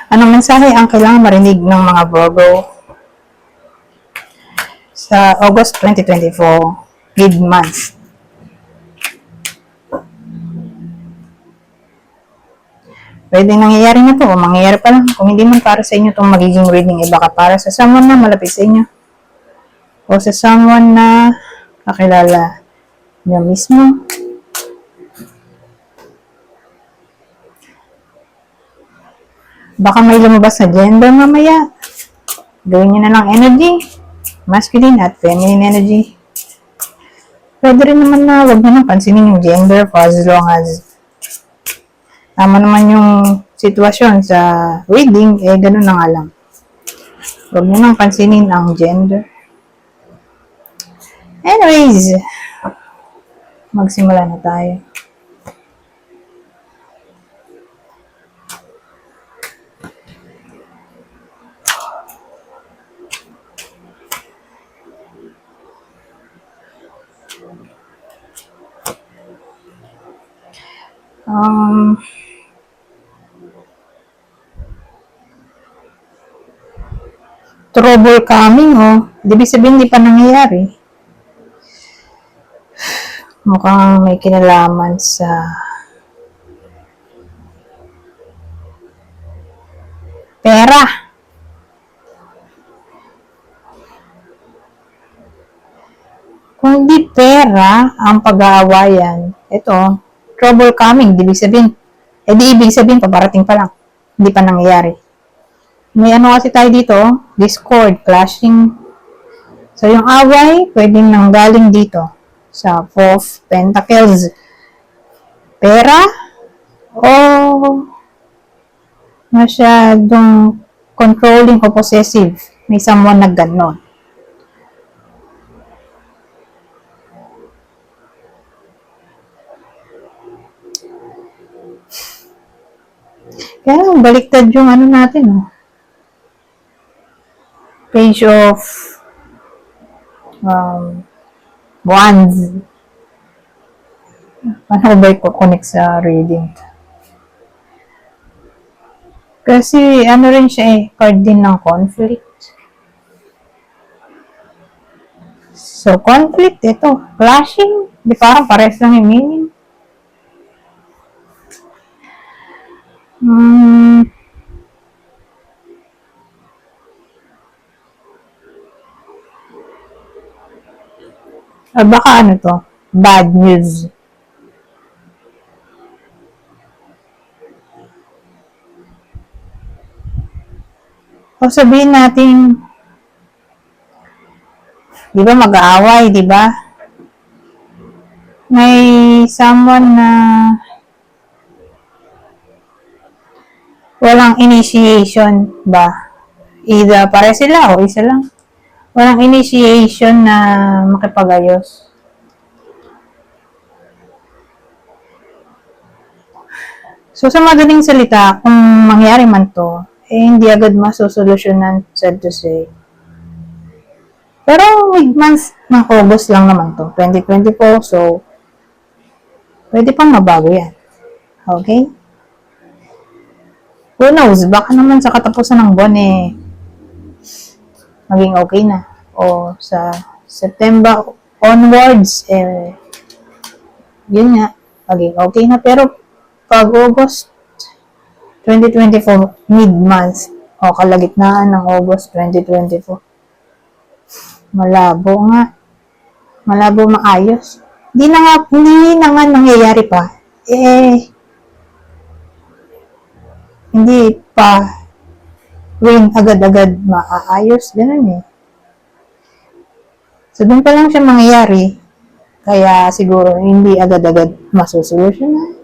Anong mensahe ang kailangan marinig ng mga Virgo sa August 2024, mid-month? Pwedeng nangyayari na to o mangyayari pa lang. Kung hindi man para sa inyo itong magiging reading, baka para sa someone na malapit sa inyo o sa someone na kakilala nyo mismo. Baka may lumabas na gender mamaya. Gawin nyo na lang energy, masculine at feminine energy. Pwede rin naman na wag nyo nang pansinin yung gender for as long as tama naman yung sitwasyon sa reading, ganun na nga lang. Wag nyo nang pansinin ang gender. Anyways, magsimula na tayo. Trouble coming, Ibig sabihin, hindi pa nangyayari. Mukhang may kinalaman sa pera. Kung di pera ang pag-aawayan, ito, trouble coming, ibig sabihin, ibig sabihin, paparating pa lang. Hindi pa nangyayari. May ano kasi tayo dito, discord, clashing. So, yung away, pwedeng nanggaling dito sa Four of Pentacles. Pera o masyadong controlling o possessive. May someone na ganon. Kaya baliktad yung ano natin, Page of Wands. Paano ba i-connect sa reading? Kasi ano rin siya card din ng conflict. So, conflict, ito. Clashing. Di parang pares lang yung meaning. Baka ano to? Bad news. O sabihin natin, di ba mag-aaway, di ba? May someone na walang initiation ba? Either pare sila o isa lang. Walang initiation na makipag-ayos. So, sa madaling salita, kung mangyari man to, hindi agad masusolusyonan, sad to say. Pero mid-month ng August lang naman to, 2024, so pwede pang mabago yan. Okay? Who knows, baka naman sa katapusan ng buwan maging okay na. O sa September onwards, yun nga, maging okay na. Pero pag August 2024, mid-month, o kalagitnaan ng August 2024, malabo nga. Malabo maayos. Hindi na nga nangyayari pa. Hindi pa rin agad-agad maaayos. Ganun So, doon pa lang siya mangyayari. Kaya siguro hindi agad-agad masusolusyonan.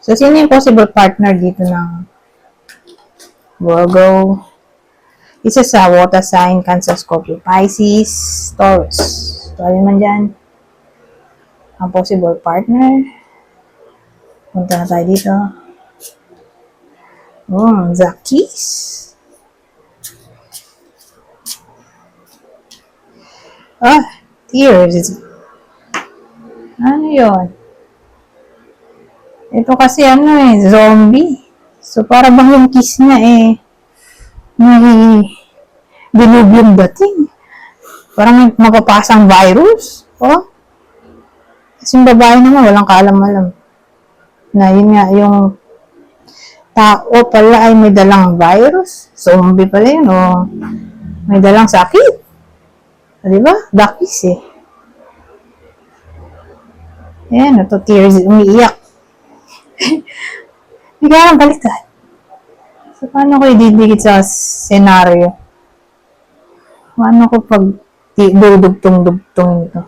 So, sino yung possible partner dito ng Virgo? Isa sa water sign, Cancer, Scorpio, Pisces, Taurus. So, alin man dyan. Ang possible partner. Punta na tayo dito. The Keys. Tears. Ano yun? Ito kasi zombie. So, para bang yung kiss niya may dilubyong dating. Parang may mapapasang virus. Oh, kasi yung babae naman, walang kaalam-alam. Na yun nga, yung tao pala ay may dalang virus. Zombie pala yun, may dalang sakit. Diba? Dakis Ayan, ito, tears, umiiyak. Hindi ka lang baliktad. So, paano ko ididikit sa senaryo? Paano ko pag dudugtong-dugtong ito?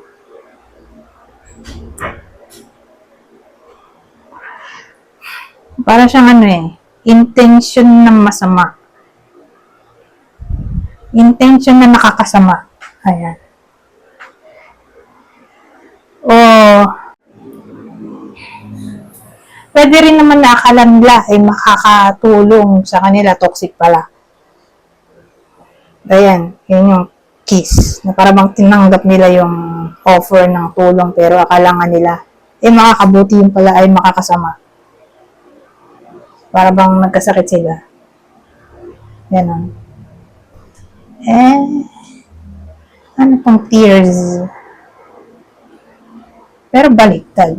Para siyang intention na masama. Intention na nakakasama. Ayan. O, pwede rin naman na akala nila ay makakatulong sa kanila, toxic pala. Ayan, yun yung kiss. Na para bang tinanggap nila yung offer ng tulong pero akala nga nila, makakabuti yung pala ay makakasama. Para bang nagkasakit sila. Ganon. Ano pang tears? Pero baliktad.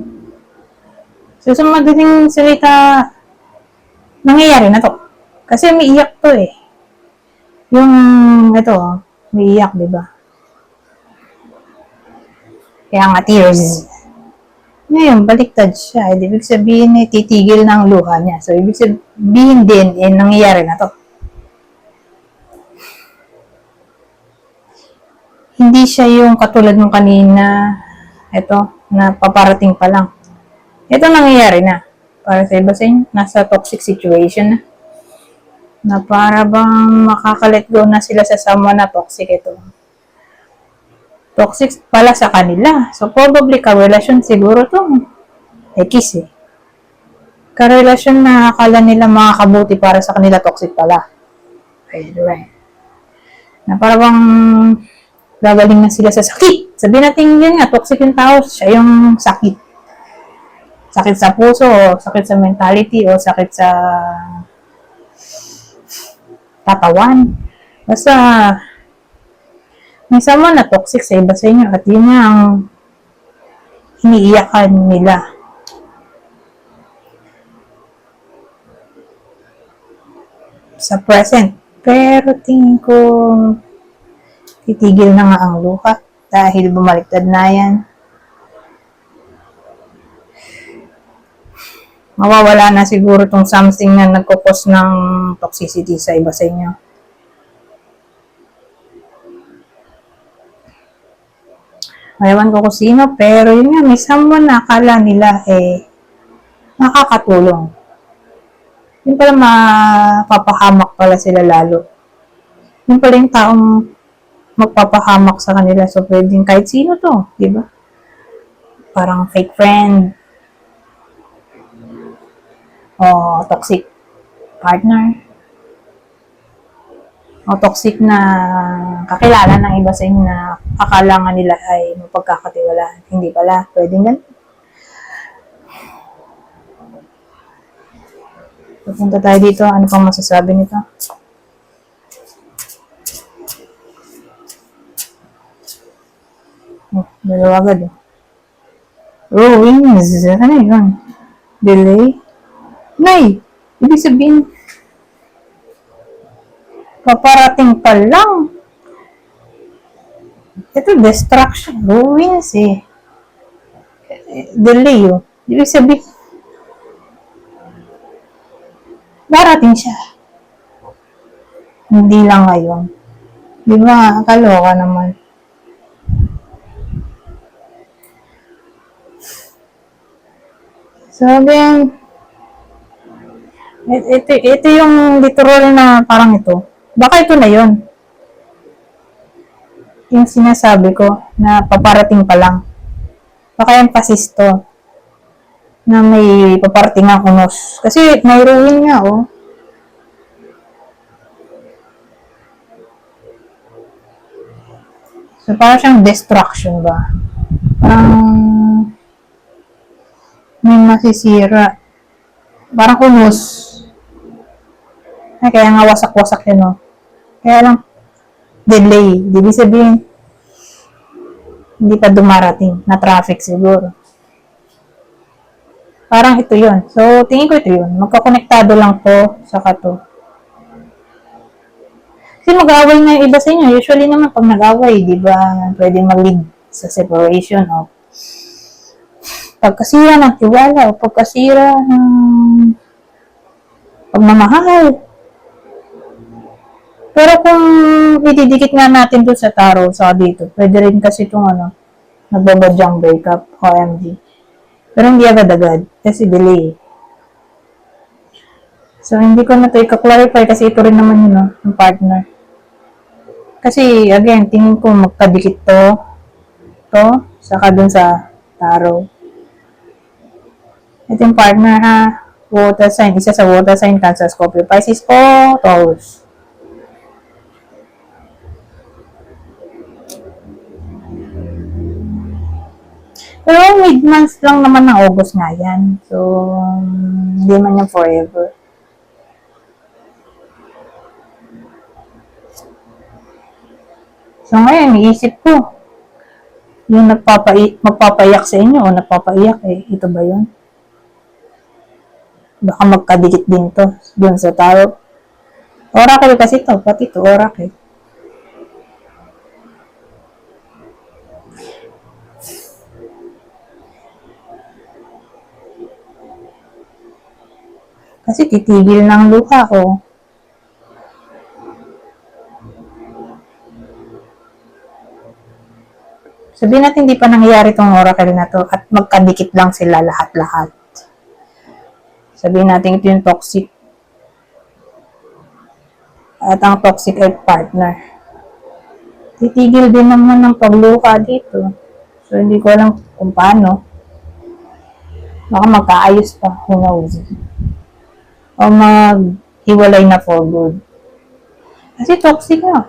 So, sa madaling salita, nangyayari na to. Kasi umiiyak to Yung, umiiyak, di ba? Kaya nga tears. Ngayon, baliktad siya. Ibig sabihin, titigil ng luha niya. So, ibig sabihin din, nangyayari na to. Hindi siya yung katulad ng kanina, na paparating pa lang. Ito nangyayari na. Para sa iba sa inyo, nasa toxic situation na. Na para bang makakalet go na sila sa someone na toxic ito. Toxic pala sa kanila. So, probably karelasyon siguro to. Kiss Karelasyon na akala nila makakabuti para sa kanila, toxic pala. Right. Na para bang gagaling na sila sa sakit. Sabihin natin yun nga, toxic yung tao, siya yung sakit. Sakit sa puso, o sakit sa mentality, o sakit sa katawan. Basta, may someone na toxic sa iba sa inyo at yun nga ang iniiyakan nila. Sa present. Pero tingin ko titigil na nga ang luha dahil bumaliktad na yan. Mawawala na siguro tong something na nagkukos ng toxicity sa iba sa inyo. Ewan ko kung sino, pero yun nga, may someone na akala nila nakakatulong. Yun pala mapapahamak pala sila lalo. Yun pala yung taong magpapahamak sa kanila. So, pwedeng kahit sino to, di ba? Parang fake friend. O toxic partner. O toxic na kakilala ng iba sa inyo na akala nga nila ay mapagkakatiwalaan. Hindi pala. Pwedeng ganun. Pupunta tayo dito. Ano pang masasabi nito? Dalawa agad wings. Ano yun? Delay? Nay! Ibig sabihin, paparating pa lang. Ito, destruction. Wings delay Ibig sabihin, darating siya. Hindi lang ngayon. Di ba? Kaloka naman. So, again, ito yung literal na parang ito. Baka ito na yun. Yung sinasabi ko na paparating pa lang. Baka yung pasisto na may paparating ang unos. Kasi may ruin nga So, parang siyang destruction ba? Parang may masisira. Parang kunos. Ay, kaya nga wasak-wasak yun, no? Kaya lang, delay. Ibig sabihin, hindi pa dumarating na traffic siguro. Parang ito yun. So, tingin ko ito yun. Magkakonektado lang to sa to. Kasi mag-away na yung iba sa inyo. Usually naman, pag nag-away, di ba, pwede mag-lead sa separation o pagkasira ng tiwala o pagkasira ng pagmamahal. Pero kung ididikit nga natin doon sa tarot, sa dito, pwede rin kasi itong nagbabadyang breakup, OMG. Pero hindi agad-agad, kasi delay. So, hindi ko na ito i-clarify kasi ito rin naman yun, yung partner. Kasi, again, tingin ko magkadikit to, saka dun sa tarot. Ito yung partner ha, water sign, isa sa water sign, Cancer, Scorpio, Pisces o Taurus. Pero mid-month lang naman ng August nga yan. So, hindi man yan forever. So, ngayon, iisip ko, yung magpapayak sa inyo o nagpapaiyak, ito ba yun? Baka magkadikit din to dun sa tarot. Oracle kasi to, pati to oracle. Kasi titigil ng luha ko. Sabihin natin hindi pa nangyayari tong oracle na to at magkadikit lang sila lahat-lahat. Sabihin natin ito yung toxic. At ang toxic ay partner. Titigil din naman ng pagluha dito. So, hindi ko alam kung paano. Baka magkaayos pa, who knows. O mag-hiwalay na for good. Kasi toxic na.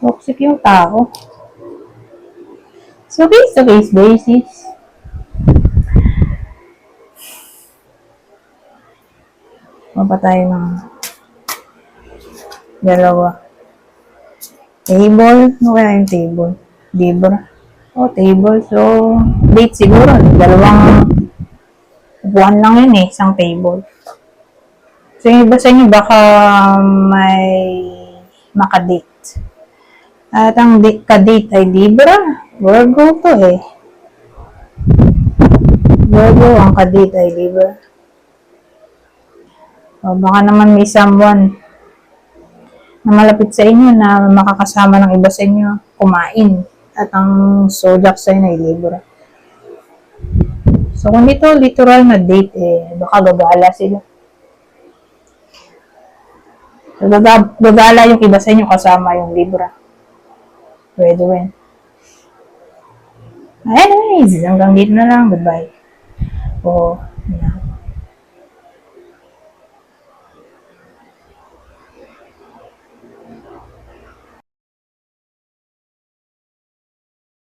Toxic yung tao. So, case-to-case basis. Mapatay ng dalawa. Table. Ano kaya yung table? Libra. Table. So, date siguro. Dalawang buwan lang yun isang table. So, yung iba sa inyo baka may makadate. At ang kadate ay Libra. Virgo to Virgo, ang kadate ay Libra. Baka naman may someone na malapit sa inyo na makakasama ng iba sa inyo kumain. At ang zodiac sign ay Libra. So, kung dito literal na date, baka gagala sila. So, gagala yung iba sa inyo kasama yung Libra. Pwede rin. Anyways, hanggang dito na lang. Goodbye.